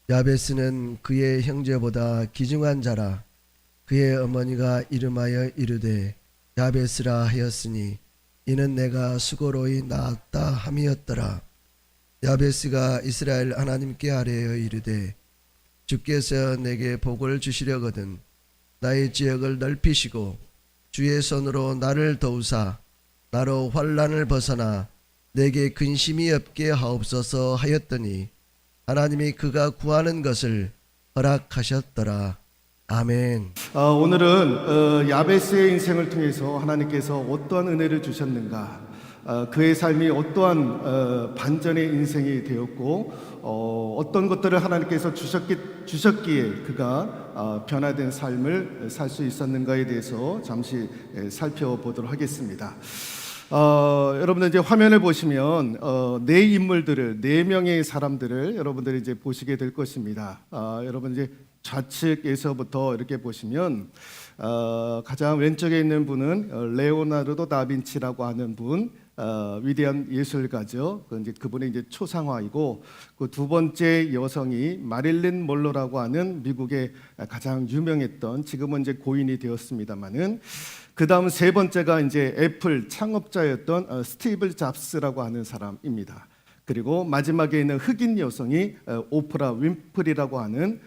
야베스는 그의 형제보다 귀중한 자라. 그의 어머니가 이름하여 이르되 야베스라 하였으니 이는 내가 수고로이 낳았다 함이었더라. 야베스가 이스라엘 하나님께 아뢰어 이르되 주께서 내게 복을 주시려거든 나의 지역을 넓히시고 주의 손으로 나를 도우사 나로 환난을 벗어나 내게 근심이 없게 하옵소서 하였더니 하나님이 그가 구하는 것을 허락하셨더라. 아멘. 오늘은 야베스의 인생을 통해서 하나님께서 어떠한 은혜를 주셨는가, 그의 삶이 어떠한 반전의 인생이 되었고 어떤 것들을 하나님께서 주셨기에 그가 변화된 삶을 살 수 있었는가에 대해서 잠시 살펴보도록 하겠습니다. 여러분들 이제 화면을 보시면 네 인물들을, 네 명의 사람들을 여러분들이 이제 보시게 될 것입니다. 여러분 이제 좌측에서부터 이렇게 보시면 가장 왼쪽에 있는 분은 레오나르도 다빈치라고 하는 분, 위대한 예술가죠. 그분의 이제 초상화이고, 그 두 번째 여성이 마릴린 몰로라고 하는 미국의 가장 유명했던, 지금은 이제 고인이 되었습니다만은, 그 다음 세 번째가 이제 애플 창업자였던 스티브 잡스라고 하는 사람입니다. 그리고 마지막에 있는 흑인 여성이 오프라 윈프리라고 하는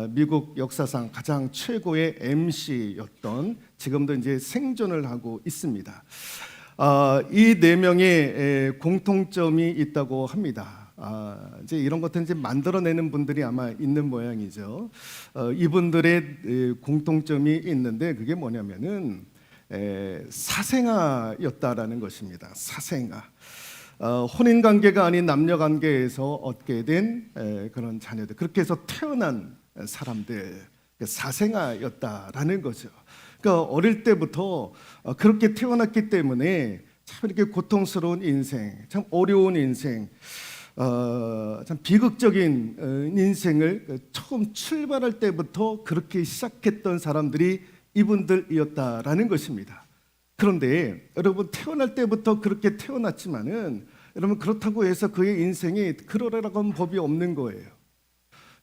미국 역사상 가장 최고의 MC였던, 지금도 이제 생존을 하고 있습니다. 이 네 명의 공통점이 있다고 합니다. 이제 이런 것들은 이제 만들어내는 분들이 아마 있는 모양이죠. 이분들의 공통점이 있는데 그게 뭐냐면은 사생아였다라는 것입니다. 사생아. 혼인 관계가 아닌 남녀 관계에서 얻게 된 그런 자녀들, 그렇게 해서 태어난 사람들, 사생아였다라는 거죠. 그러니까 어릴 때부터 그렇게 태어났기 때문에 참 이렇게 고통스러운 인생, 참 어려운 인생, 참 비극적인 인생을 처음 출발할 때부터 그렇게 시작했던 사람들이 이분들이었다라는 것입니다. 그런데 여러분, 태어날 때부터 그렇게 태어났지만은 여러분, 그렇다고 해서 그의 인생이 그러라고 하는 법이 없는 거예요.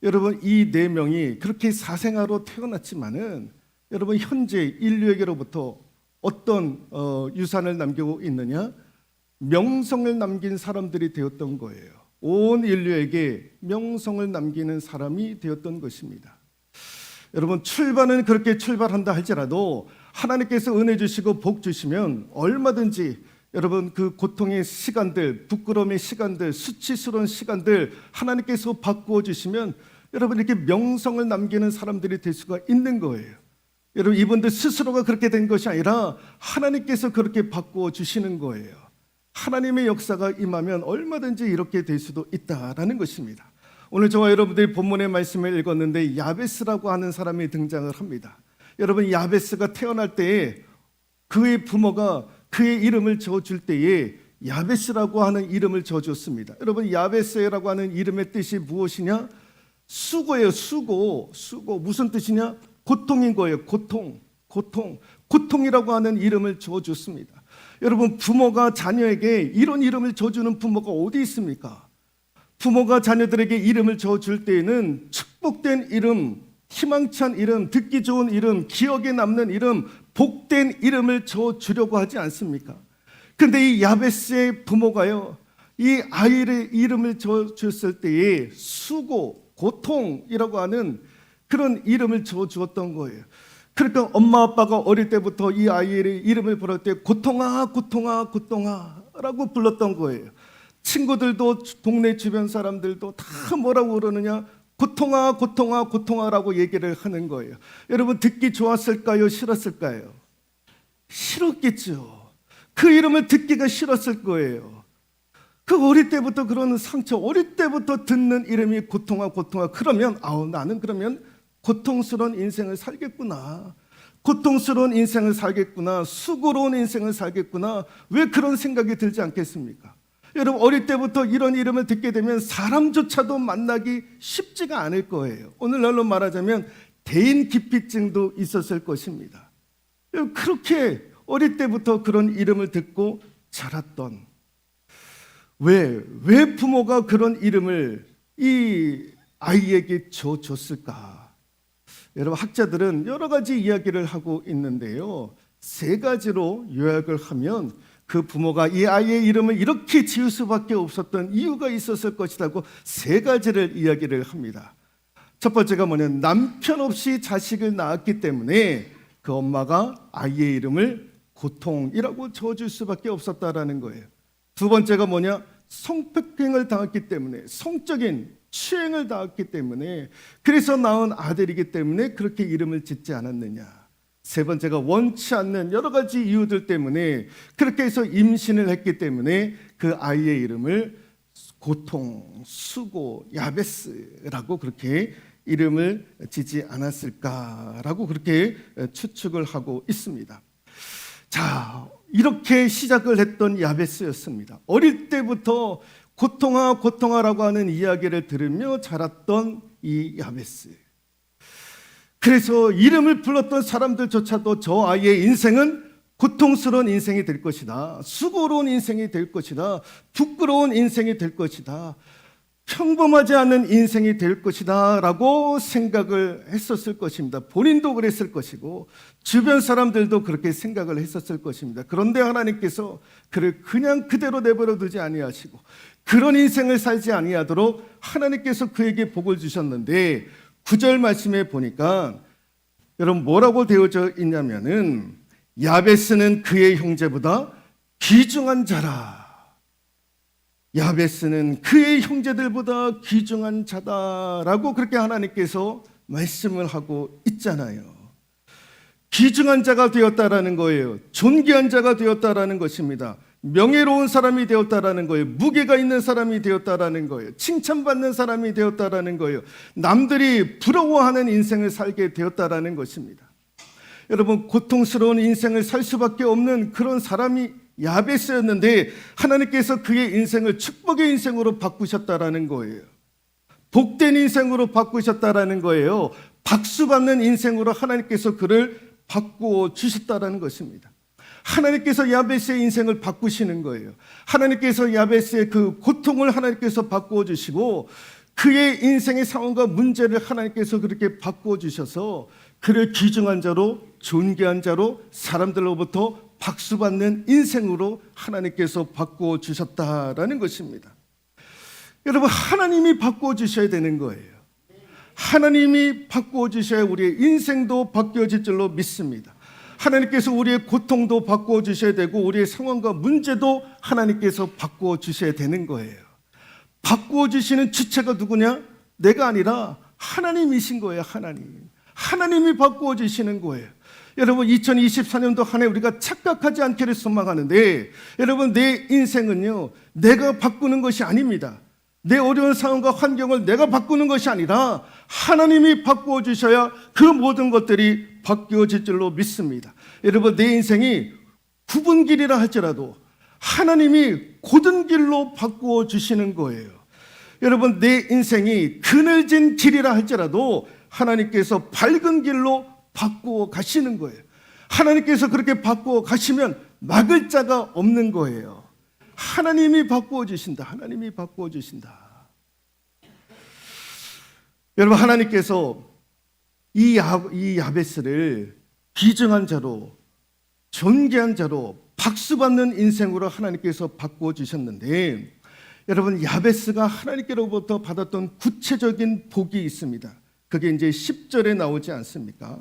여러분, 이 네 명이 그렇게 사생아로 태어났지만은 여러분, 현재 인류에게로부터 어떤 유산을 남기고 있느냐? 명성을 남긴 사람들이 되었던 거예요. 온 인류에게 명성을 남기는 사람이 되었던 것입니다. 여러분, 출발은 그렇게 출발한다 할지라도 하나님께서 은혜 주시고 복 주시면 얼마든지 여러분, 그 고통의 시간들, 부끄러움의 시간들, 수치스러운 시간들 하나님께서 바꾸어 주시면 여러분, 이렇게 명성을 남기는 사람들이 될 수가 있는 거예요. 여러분, 이분들 스스로가 그렇게 된 것이 아니라 하나님께서 그렇게 바꾸어 주시는 거예요. 하나님의 역사가 임하면 얼마든지 이렇게 될 수도 있다라는 것입니다. 오늘 저와 여러분들이 본문의 말씀을 읽었는데 야베스라고 하는 사람이 등장을 합니다. 여러분, 야베스가 태어날 때에 그의 부모가 그의 이름을 지어줄 때에 야베스라고 하는 이름을 지어줬습니다. 여러분, 야베스라고 하는 이름의 뜻이 무엇이냐? 수고예요. 수고. 무슨 뜻이냐? 고통인 거예요. 고통이라고 하는 이름을 지어줬습니다. 여러분, 부모가 자녀에게 이런 이름을 지어주는 부모가 어디 있습니까? 부모가 자녀들에게 이름을 지어줄 때에는 축복된 이름, 희망찬 이름, 듣기 좋은 이름, 기억에 남는 이름, 복된 이름을 지어주려고 하지 않습니까? 그런데 이 야베스의 부모가요, 이 아이의 이름을 지어줬을 때에 수고, 고통이라고 하는 그런 이름을 지어주었던 거예요. 그러니까 엄마 아빠가 어릴 때부터 이 아이의 이름을 부를 때 고통아 라고 불렀던 거예요. 친구들도, 동네 주변 사람들도 다 뭐라고 그러느냐? 고통아라고 얘기를 하는 거예요. 여러분, 듣기 좋았을까요? 싫었을까요? 싫었겠죠. 그 이름을 듣기가 싫었을 거예요. 그 어릴 때부터 그런 상처, 어릴 때부터 듣는 이름이 고통아. 그러면 나는 그러면 고통스러운 인생을 살겠구나. 고통스러운 인생을 살겠구나. 수고로운 인생을 살겠구나. 왜 그런 생각이 들지 않겠습니까? 여러분, 어릴 때부터 이런 이름을 듣게 되면 사람조차도 만나기 쉽지가 않을 거예요. 오늘날로 말하자면 대인기피증도 있었을 것입니다. 그렇게 어릴 때부터 그런 이름을 듣고 자랐던, 왜 부모가 그런 이름을 이 아이에게 줬을까? 여러분, 학자들은 여러 가지 이야기를 하고 있는데요, 세 가지로 요약을 하면 그 부모가 이 아이의 이름을 이렇게 지을 수밖에 없었던 이유가 있었을 것이라고 세 가지를 이야기를 합니다. 첫 번째가 뭐냐면 남편 없이 자식을 낳았기 때문에 그 엄마가 아이의 이름을 고통이라고 지어줄 수밖에 없었다라는 거예요. 두 번째가 뭐냐? 성폭행을 당했기 때문에, 성적인 추행을 당했기 때문에, 그래서 낳은 아들이기 때문에 그렇게 이름을 짓지 않았느냐. 세 번째가 원치 않는 여러 가지 이유들 때문에 그렇게 해서 임신을 했기 때문에 그 아이의 이름을 고통, 수고, 야베스라고 그렇게 이름을 짓지 않았을까라고 그렇게 추측을 하고 있습니다. 자, 이렇게 시작을 했던 야베스였습니다. 어릴 때부터 고통아 고통아라고 하는 이야기를 들으며 자랐던 이 야베스. 그래서 이름을 불렀던 사람들조차도 저 아이의 인생은 고통스러운 인생이 될 것이다, 수고로운 인생이 될 것이다, 부끄러운 인생이 될 것이다, 평범하지 않은 인생이 될 것이다 라고 생각을 했었을 것입니다. 본인도 그랬을 것이고 주변 사람들도 그렇게 생각을 했었을 것입니다. 그런데 하나님께서 그를 그냥 그대로 내버려 두지 아니하시고 그런 인생을 살지 아니하도록 하나님께서 그에게 복을 주셨는데, 9절 말씀에 보니까 여러분 뭐라고 되어져 있냐면은 야베스는 그의 형제보다 귀중한 자라. 야베스는 그의 형제들보다 귀중한 자다라고 그렇게 하나님께서 말씀을 하고 있잖아요. 귀중한 자가 되었다라는 거예요. 존귀한 자가 되었다라는 것입니다. 명예로운 사람이 되었다라는 거예요. 무게가 있는 사람이 되었다라는 거예요. 칭찬받는 사람이 되었다라는 거예요. 남들이 부러워하는 인생을 살게 되었다라는 것입니다. 여러분, 고통스러운 인생을 살 수밖에 없는 그런 사람이 야베스였는데 하나님께서 그의 인생을 축복의 인생으로 바꾸셨다라는 거예요. 복된 인생으로 바꾸셨다라는 거예요. 박수받는 인생으로 하나님께서 그를 바꾸어 주셨다라는 것입니다. 하나님께서 야베스의 인생을 바꾸시는 거예요. 하나님께서 야베스의 그 고통을 하나님께서 바꾸어 주시고 그의 인생의 상황과 문제를 하나님께서 그렇게 바꾸어 주셔서 그를 귀중한 자로, 존귀한 자로, 사람들로부터 박수받는 인생으로 하나님께서 바꾸어 주셨다라는 것입니다. 여러분, 하나님이 바꾸어 주셔야 되는 거예요. 하나님이 바꾸어 주셔야 우리의 인생도 바뀌어질 줄로 믿습니다. 하나님께서 우리의 고통도 바꾸어 주셔야 되고 우리의 상황과 문제도 하나님께서 바꾸어 주셔야 되는 거예요. 바꾸어 주시는 주체가 누구냐? 내가 아니라 하나님이신 거예요. 하나님이 바꾸어 주시는 거예요. 여러분, 2024년도 한 해 우리가 착각하지 않기를 소망하는데, 여러분, 내 인생은요 내가 바꾸는 것이 아닙니다. 내 어려운 상황과 환경을 내가 바꾸는 것이 아니라 하나님이 바꾸어 주셔야 그 모든 것들이 바뀌어질 줄로 믿습니다. 여러분, 내 인생이 굽은 길이라 할지라도 하나님이 곧은 길로 바꾸어 주시는 거예요. 여러분, 내 인생이 그늘진 길이라 할지라도 하나님께서 밝은 길로 바꾸어 가시는 거예요. 하나님께서 그렇게 바꾸어 가시면 막을 자가 없는 거예요. 하나님이 바꾸어 주신다. 하나님이 바꾸어 주신다. 여러분, 하나님께서 이 야베스를 귀중한 자로, 존귀한 자로, 박수받는 인생으로 하나님께서 바꾸어 주셨는데, 여러분, 야베스가 하나님께로부터 받았던 구체적인 복이 있습니다. 그게 이제 10절에 나오지 않습니까?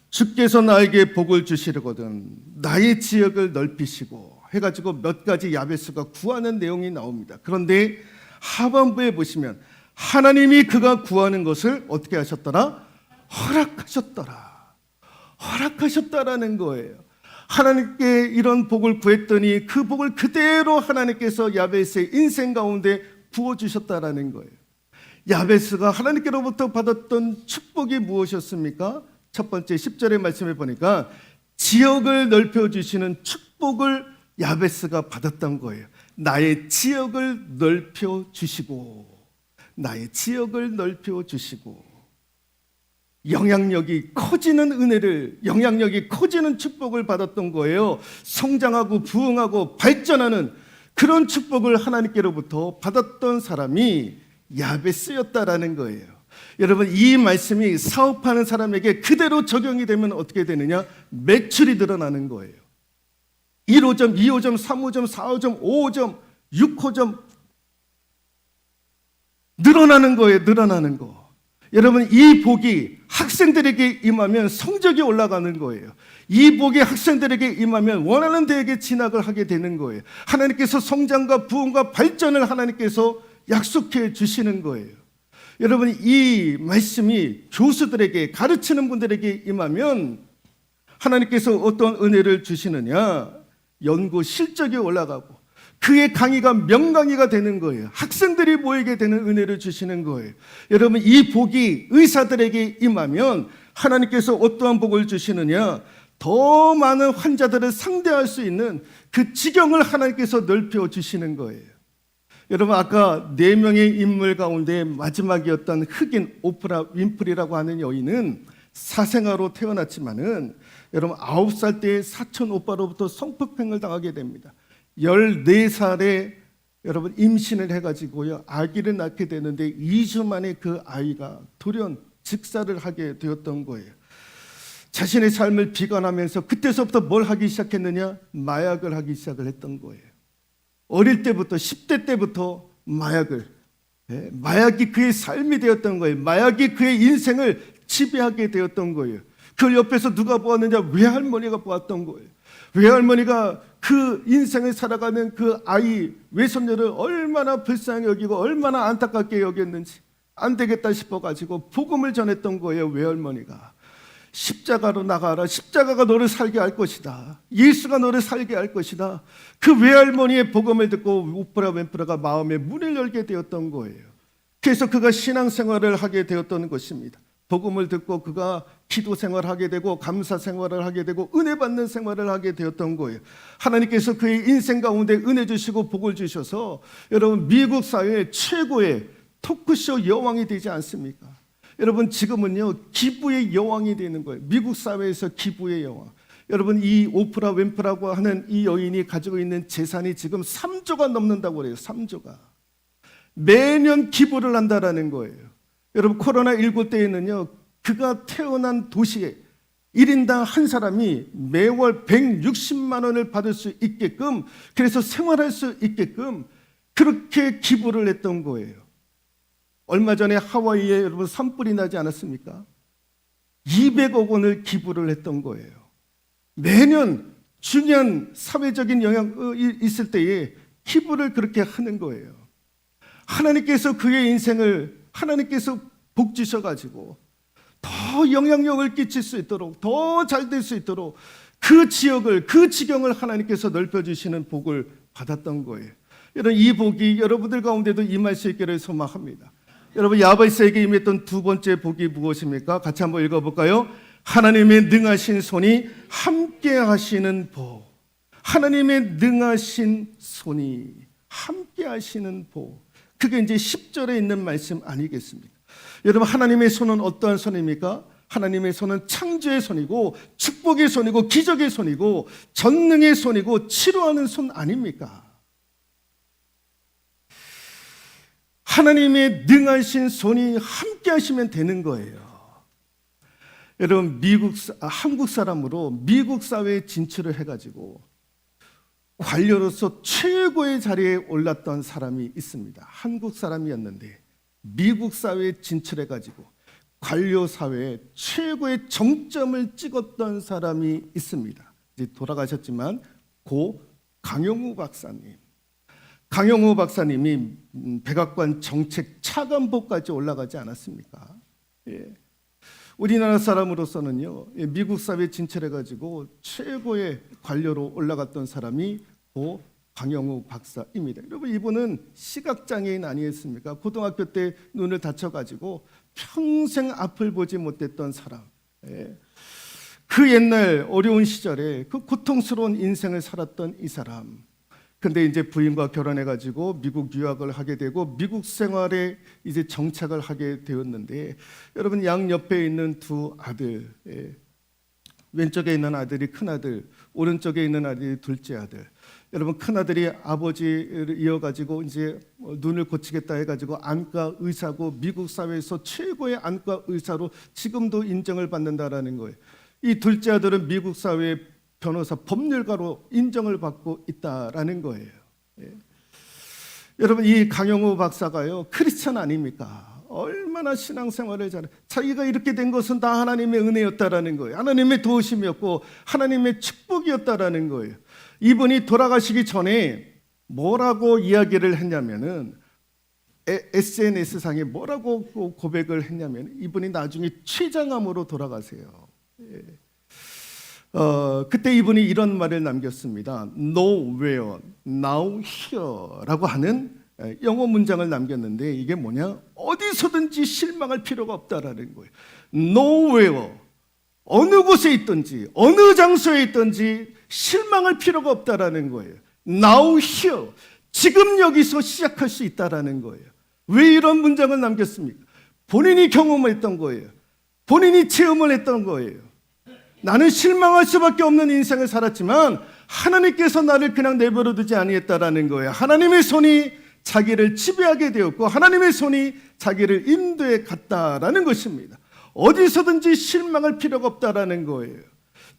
주께서 나에게 복을 주시려거든 나의 지역을 넓히시고 해가지고 몇 가지 야베스가 구하는 내용이 나옵니다. 그런데 하반부에 보시면 하나님이 그가 구하는 것을 어떻게 하셨더라? 허락하셨다라는 거예요. 하나님께 이런 복을 구했더니 그 복을 그대로 하나님께서 야베스의 인생 가운데 부어주셨다라는 거예요. 야베스가 하나님께로부터 받았던 축복이 무엇이었습니까? 첫 번째 10절의 말씀을 보니까 지역을 넓혀주시는 축복을 야베스가 받았던 거예요. 나의 지역을 넓혀주시고, 나의 지역을 넓혀주시고, 영향력이 커지는 은혜를, 영향력이 커지는 축복을 받았던 거예요. 성장하고 부흥하고 발전하는 그런 축복을 하나님께로부터 받았던 사람이 야베스였다라는 거예요. 여러분, 이 말씀이 사업하는 사람에게 그대로 적용이 되면 어떻게 되느냐? 매출이 늘어나는 거예요. 1호점, 2호점, 3호점, 4호점, 5호점, 6호점 늘어나는 거예요. 늘어나는 거. 여러분, 이 복이 학생들에게 임하면 성적이 올라가는 거예요. 이 복이 학생들에게 임하면 원하는 대학에 진학을 하게 되는 거예요. 하나님께서 성장과 부흥과 발전을 하나님께서 약속해 주시는 거예요. 여러분, 이 말씀이 교수들에게, 가르치는 분들에게 임하면 하나님께서 어떤 은혜를 주시느냐? 연구 실적이 올라가고 그의 강의가 명강의가 되는 거예요. 학생들이 모이게 되는 은혜를 주시는 거예요. 여러분, 이 복이 의사들에게 임하면 하나님께서 어떠한 복을 주시느냐? 더 많은 환자들을 상대할 수 있는 그 지경을 하나님께서 넓혀 주시는 거예요. 여러분, 아까 4명의 인물 가운데 마지막이었던 흑인 오프라 윈프리라고 하는 여인은 사생아로 태어났지만은 여러분, 9살 때 사촌 오빠로부터 성폭행을 당하게 됩니다. 14살에 여러분 임신을 해가지고요, 아기를 낳게 되는데 2주 만에 그 아이가 돌연 즉사를 하게 되었던 거예요. 자신의 삶을 비관하면서 그때서부터 뭘 하기 시작했느냐? 마약을 하기 시작을 했던 거예요. 어릴 때부터 10대 때부터 마약이 그의 삶이 되었던 거예요. 마약이 그의 인생을 지배하게 되었던 거예요. 그 옆에서 누가 보았느냐? 외할머니가 보았던 거예요. 외할머니가 그 인생을 살아가는 그 아이, 외손녀를 얼마나 불쌍히 여기고 얼마나 안타깝게 여겼는지 안 되겠다 싶어가지고 복음을 전했던 거예요. 외할머니가 십자가로 나가라. 십자가가 너를 살게 할 것이다. 예수가 너를 살게 할 것이다. 그 외할머니의 복음을 듣고 오프라 윈프리가 마음에 문을 열게 되었던 거예요. 그래서 그가 신앙생활을 하게 되었던 것입니다. 복음을 듣고 그가 기도 생활하게 되고 감사 생활을 하게 되고 은혜 받는 생활을 하게 되었던 거예요. 하나님께서 그의 인생 가운데 은혜 주시고 복을 주셔서 여러분, 미국 사회의 최고의 토크쇼 여왕이 되지 않습니까? 여러분, 지금은요 기부의 여왕이 되는 거예요. 미국 사회에서 기부의 여왕. 여러분, 이 오프라 윈프리라고 하는 이 여인이 가지고 있는 재산이 지금 3조가 넘는다고 그래요. 3조가. 매년 기부를 한다라는 거예요. 여러분, 코로나19 때에는요, 그가 태어난 도시에 1인당 한 사람이 매월 160만 원을 받을 수 있게끔, 그래서 생활할 수 있게끔 그렇게 기부를 했던 거예요. 얼마 전에 하와이에 여러분 산불이 나지 않았습니까? 200억 원을 기부를 했던 거예요. 매년 중요한 사회적인 영향이 있을 때에 기부를 그렇게 하는 거예요. 하나님께서 그의 인생을 하나님께서 복 주셔가지고 더 영향력을 끼칠 수 있도록, 더 잘 될 수 있도록 그 지역을, 그 지경을 하나님께서 넓혀주시는 복을 받았던 거예요. 여러분, 이 복이 여러분들 가운데도 임할 수 있기를 소망합니다. 여러분, 야베스에게 임했던 두 번째 복이 무엇입니까? 같이 한번 읽어볼까요? 하나님의 능하신 손이 함께 하시는 복. 하나님의 능하신 손이 함께 하시는 복. 그게 이제 10절에 있는 말씀 아니겠습니까? 여러분, 하나님의 손은 어떠한 손입니까? 하나님의 손은 창조의 손이고 축복의 손이고 기적의 손이고 전능의 손이고 치료하는 손 아닙니까? 하나님의 능하신 손이 함께 하시면 되는 거예요. 여러분, 한국 사람으로 미국 사회에 진출을 해가지고 관료로서 최고의 자리에 올랐던 사람이 있습니다. 한국 사람이었는데 미국 사회에 진출해가지고 관료 사회에 최고의 정점을 찍었던 사람이 있습니다. 이제 돌아가셨지만 고 강영우 박사님. 강영우 박사님이 백악관 정책 차관보까지 올라가지 않았습니까? 예. 우리나라 사람으로서는요, 미국 사회에 진출해가지고 최고의 관료로 올라갔던 사람이 고 강영우 박사입니다. 여러분, 이분은 시각장애인 아니었습니까? 고등학교 때 눈을 다쳐가지고 평생 앞을 보지 못했던 사람. 예. 그 옛날 어려운 시절에 그 고통스러운 인생을 살았던 이 사람. 근데 이제 부인과 결혼해가지고 미국 유학을 하게 되고 미국 생활에 이제 정착을 하게 되었는데, 여러분, 양 옆에 있는 두 아들, 왼쪽에 있는 아들이 큰 아들, 오른쪽에 있는 아들이 둘째 아들. 여러분 큰아들이 아버지를 이어가지고 이제 눈을 고치겠다 해가지고 안과 의사고 미국 사회에서 최고의 안과 의사로 지금도 인정을 받는다라는 거예요. 이 둘째 아들은 미국 사회의 변호사 법률가로 인정을 받고 있다라는 거예요. 예. 여러분 이 강영우 박사가요 크리스찬 아닙니까? 얼마나 신앙생활을 잘해. 자기가 이렇게 된 것은 다 하나님의 은혜였다라는 거예요. 하나님의 도우심이었고 하나님의 축복이었다라는 거예요. 이분이 돌아가시기 전에 뭐라고 이야기를 했냐면은 SNS상에 뭐라고 고백을 했냐면 이분이 나중에 췌장암으로 돌아가세요. 예. 그때 이분이 이런 말을 남겼습니다. Nowhere, now here라고 하는 영어 문장을 남겼는데 이게 뭐냐? 어디서든지 실망할 필요가 없다라는 거예요. Nowhere, 어느 곳에 있든지 어느 장소에 있든지 실망할 필요가 없다라는 거예요. Now here, 지금 여기서 시작할 수 있다라는 거예요. 왜 이런 문장을 남겼습니까? 본인이 경험했던 거예요. 본인이 체험을 했던 거예요. 나는 실망할 수밖에 없는 인생을 살았지만 하나님께서 나를 그냥 내버려 두지 아니했다라는 거예요. 하나님의 손이 자기를 지배하게 되었고 하나님의 손이 자기를 인도해 갔다라는 것입니다. 어디서든지 실망할 필요가 없다라는 거예요.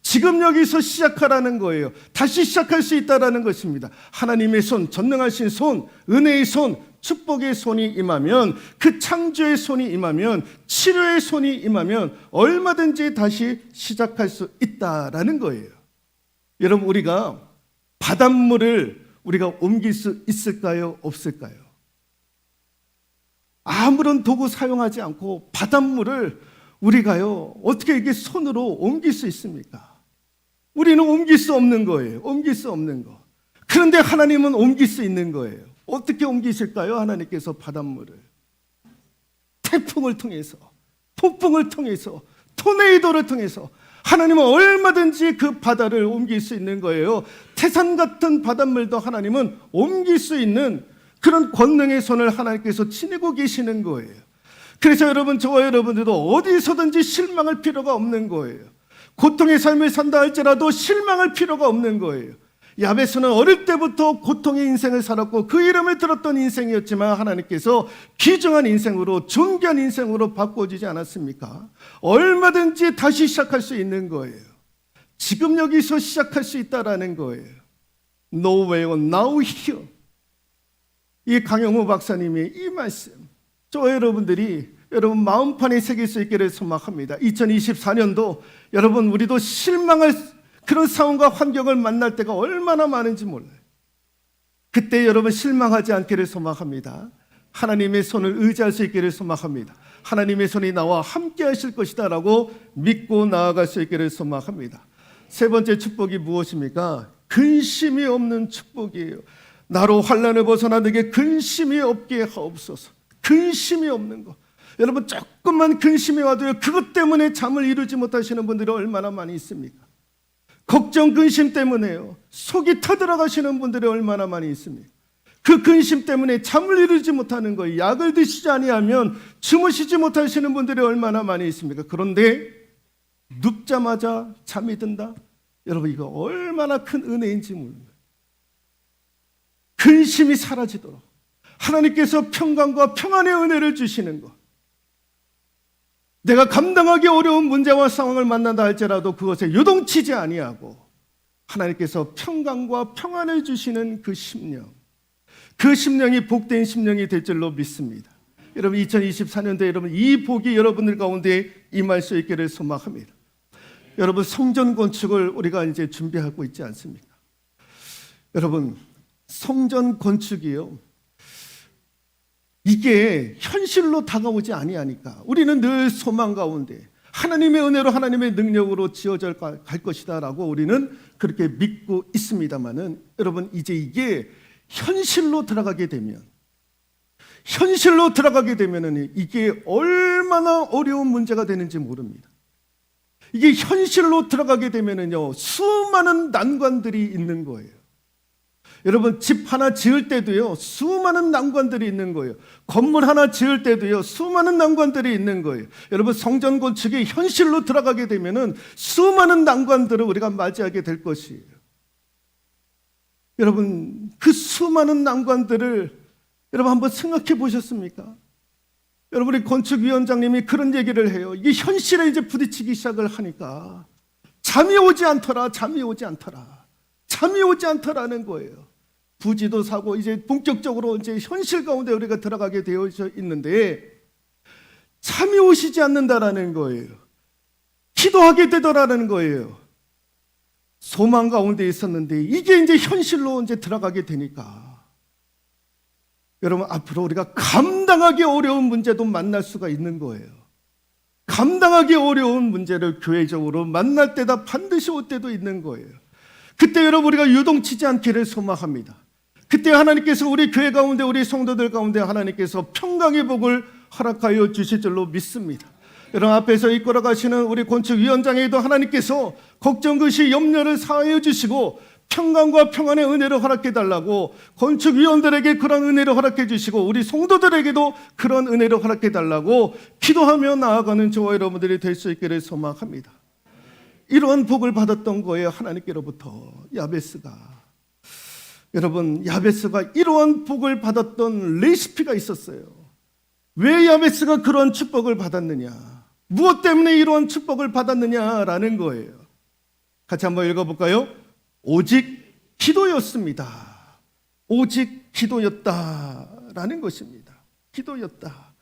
지금 여기서 시작하라는 거예요. 다시 시작할 수 있다라는 것입니다. 하나님의 손, 전능하신 손, 은혜의 손, 축복의 손이 임하면, 그 창조의 손이 임하면, 치료의 손이 임하면 얼마든지 다시 시작할 수 있다라는 거예요. 여러분 우리가 바닷물을 우리가 옮길 수 있을까요? 없을까요? 아무런 도구 사용하지 않고 바닷물을 우리가요 어떻게 이게 손으로 옮길 수 있습니까? 우리는 옮길 수 없는 거예요. 옮길 수 없는 거. 그런데 하나님은 옮길 수 있는 거예요. 어떻게 옮기실까요? 하나님께서 바닷물을 태풍을 통해서, 폭풍을 통해서, 토네이도를 통해서 하나님은 얼마든지 그 바다를 옮길 수 있는 거예요. 태산 같은 바닷물도 하나님은 옮길 수 있는 그런 권능의 손을 하나님께서 지니고 계시는 거예요. 그래서 여러분, 저와 여러분들도 어디서든지 실망할 필요가 없는 거예요. 고통의 삶을 산다 할지라도 실망할 필요가 없는 거예요. 야베스는 어릴 때부터 고통의 인생을 살았고 그 이름을 들었던 인생이었지만 하나님께서 귀중한 인생으로, 존귀한 인생으로 바꿔주지 않았습니까? 얼마든지 다시 시작할 수 있는 거예요. 지금 여기서 시작할 수 있다라는 거예요. Nowhere, now here. 이 강영우 박사님의 이 말씀, 저 여러분들이 여러분 마음판에 새길 수 있기를 소망합니다. 2024년도 여러분 우리도 실망할 그런 상황과 환경을 만날 때가 얼마나 많은지 몰라요. 그때 여러분 실망하지 않기를 소망합니다. 하나님의 손을 의지할 수 있기를 소망합니다. 하나님의 손이 나와 함께 하실 것이다 라고 믿고 나아갈 수 있기를 소망합니다. 세 번째 축복이 무엇입니까? 근심이 없는 축복이에요. 나로 환난을 벗어나 내게 근심이 없게 하옵소서. 근심이 없는 것. 여러분 조금만 근심이 와도요 그것 때문에 잠을 이루지 못하시는 분들이 얼마나 많이 있습니까? 걱정 근심 때문에요 속이 타들어가시는 분들이 얼마나 많이 있습니까? 그 근심 때문에 잠을 이루지 못하는 거예요. 약을 드시지 아니하면 주무시지 못하시는 분들이 얼마나 많이 있습니까? 그런데 눕자마자 잠이 든다? 여러분 이거 얼마나 큰 은혜인지 모릅니다. 근심이 사라지도록 하나님께서 평강과 평안의 은혜를 주시는 것. 내가 감당하기 어려운 문제와 상황을 만난다 할지라도 그것에 요동치지 아니하고 하나님께서 평강과 평안을 주시는 그 심령, 그 심령이 복된 심령이 될 줄로 믿습니다. 여러분 2024년도에 여러분 이 복이 여러분들 가운데 임할 수 있기를 소망합니다. 여러분 성전 건축을 우리가 이제 준비하고 있지 않습니까? 여러분 성전 건축이요 이게 현실로 다가오지 아니하니까 우리는 늘 소망 가운데 하나님의 은혜로 하나님의 능력으로 지어져 갈 것이다 라고 우리는 그렇게 믿고 있습니다만은 여러분 이제 이게 현실로 들어가게 되면은 이게 얼마나 어려운 문제가 되는지 모릅니다. 이게 현실로 들어가게 되면은요 수많은 난관들이 있는 거예요. 여러분 집 하나 지을 때도요 수많은 난관들이 있는 거예요. 건물 하나 지을 때도요 수많은 난관들이 있는 거예요. 여러분 성전 건축이 현실로 들어가게 되면은 수많은 난관들을 우리가 맞이하게 될 것이에요. 여러분, 그 수많은 난관들을 여러분 한번 생각해 보셨습니까? 여러분, 우리 건축위원장님이 그런 얘기를 해요. 이게 현실에 이제 부딪히기 시작을 하니까 잠이 오지 않더라, 잠이 오지 않더라, 잠이 오지 않더라는 거예요. 부지도 사고 이제 본격적으로 이제 현실 가운데 우리가 들어가게 되어 있는데 잠이 오시지 않는다라는 거예요. 기도하게 되더라는 거예요. 소망 가운데 있었는데 이게 이제 현실로 이제 들어가게 되니까 여러분, 앞으로 우리가 감당하기 어려운 문제도 만날 수가 있는 거예요. 감당하기 어려운 문제를 교회적으로 만날 때다 반드시 올 때도 있는 거예요. 그때 여러분, 우리가 유동치지 않기를 소망합니다. 그때 하나님께서 우리 교회 가운데, 우리 성도들 가운데 하나님께서 평강의 복을 허락하여 주실 줄로 믿습니다. 여러분, 앞에서 이끌어 가시는 우리 건축위원장에게도 하나님께서 걱정것이 염려를 사하여 주시고 평강과 평안의 은혜를 허락해 달라고, 건축위원들에게 그런 은혜를 허락해 주시고 우리 성도들에게도 그런 은혜를 허락해 달라고 기도하며 나아가는 저와 여러분들이 될 수 있기를 소망합니다. 이러한 복을 받았던 거예요, 하나님께로부터. 야베스가. 여러분, 야베스가 이러한 복을 받았던 레시피가 있었어요. 왜 야베스가 그런 축복을 받았느냐, 무엇 때문에 이러한 축복을 받았느냐라는 거예요. 같이 한번 읽어볼까요? 오직 기도였습니다. 오직 기도였다라는 것입니다. 기도였다.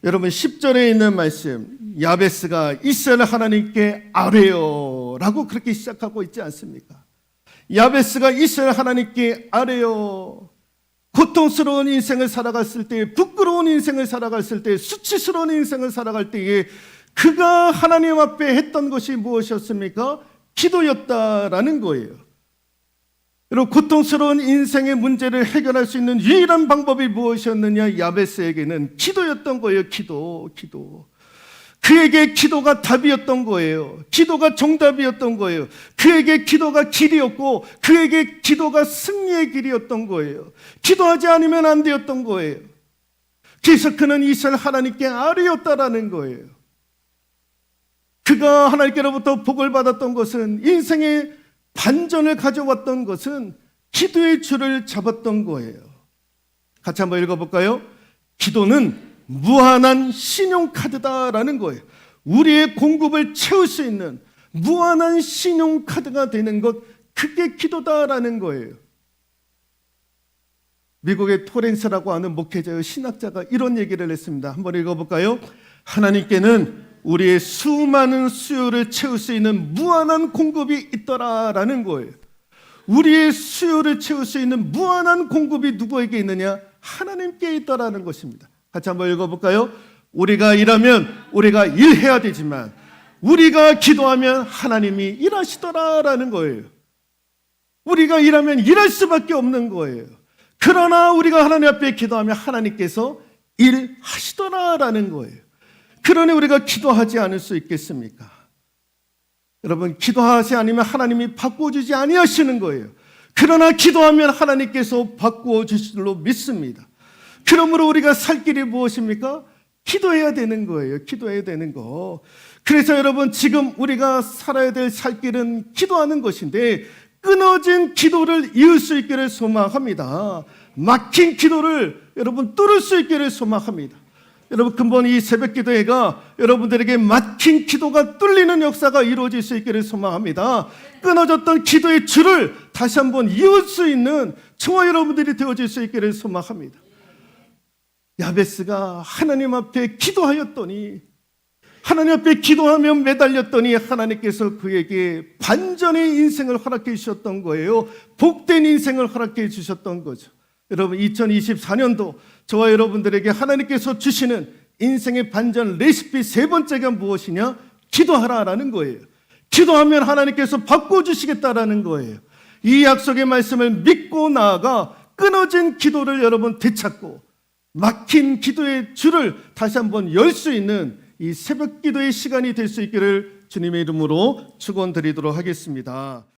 여러분, 10절에 있는 말씀, 야베스가 이스라엘 하나님께 아뢰요 라고 그렇게 시작하고 있지 않습니까? 야베스가 이스라엘 하나님께 아뢰요. 고통스러운 인생을 살아갔을 때, 부끄러운 인생을 살아갔을 때, 수치스러운 인생을 살아갈 때에 그가 하나님 앞에 했던 것이 무엇이었습니까? 기도였다라는 거예요. 여러분, 고통스러운 인생의 문제를 해결할 수 있는 유일한 방법이 무엇이었느냐? 야베스에게는 기도였던 거예요. 기도. 그에게 기도가 답이었던 거예요. 기도가 정답이었던 거예요. 그에게 기도가 길이었고 그에게 기도가 승리의 길이었던 거예요. 기도하지 않으면 안 되었던 거예요. 그래서 그는 이스라엘 하나님께 아뢰었다라는 거예요. 그가 하나님께로부터 복을 받았던 것은, 인생의 반전을 가져왔던 것은 기도의 줄을 잡았던 거예요. 같이 한번 읽어볼까요? 기도는 무한한 신용카드다라는 거예요. 우리의 공급을 채울 수 있는 무한한 신용카드가 되는 것, 그게 기도다라는 거예요. 미국의 토렌스라고 하는 목회자의 신학자가 이런 얘기를 했습니다. 한번 읽어볼까요? 하나님께는 우리의 수많은 수요를 채울 수 있는 무한한 공급이 있더라라는 거예요. 우리의 수요를 채울 수 있는 무한한 공급이 누구에게 있느냐? 하나님께 있더라는 것입니다. 같이 한번 읽어볼까요? 우리가 일하면 우리가 일해야 되지만 우리가 기도하면 하나님이 일하시더라라는 거예요. 우리가 일하면 일할 수밖에 없는 거예요. 그러나 우리가 하나님 앞에 기도하면 하나님께서 일하시더라라는 거예요. 그러니 우리가 기도하지 않을 수 있겠습니까? 여러분, 기도하지 않으면 하나님이 바꾸어주지 아니하시는 거예요. 그러나 기도하면 하나님께서 바꾸어 주실 줄로 믿습니다. 그러므로 우리가 살 길이 무엇입니까? 기도해야 되는 거예요. 기도해야 되는 거. 그래서 여러분, 지금 우리가 살아야 될 살 길은 기도하는 것인데, 끊어진 기도를 이을 수 있기를 소망합니다. 막힌 기도를 여러분 뚫을 수 있기를 소망합니다. 여러분, 근본 이 새벽 기도회가 여러분들에게 막힌 기도가 뚫리는 역사가 이루어질 수 있기를 소망합니다. 끊어졌던 기도의 줄을 다시 한번 이을 수 있는 저와 여러분들이 되어질 수 있기를 소망합니다. 야베스가 하나님 앞에 기도하였더니, 하나님 앞에 기도하며 매달렸더니 하나님께서 그에게 반전의 인생을 허락해 주셨던 거예요. 복된 인생을 허락해 주셨던 거죠. 여러분, 2024년도 저와 여러분들에게 하나님께서 주시는 인생의 반전 레시피 세 번째가 무엇이냐? 기도하라라는 거예요. 기도하면 하나님께서 바꿔주시겠다라는 거예요. 이 약속의 말씀을 믿고 나아가 끊어진 기도를 여러분 되찾고 막힌 기도의 줄을 다시 한번 열 수 있는 이 새벽 기도의 시간이 될 수 있기를 주님의 이름으로 축원드리도록 하겠습니다.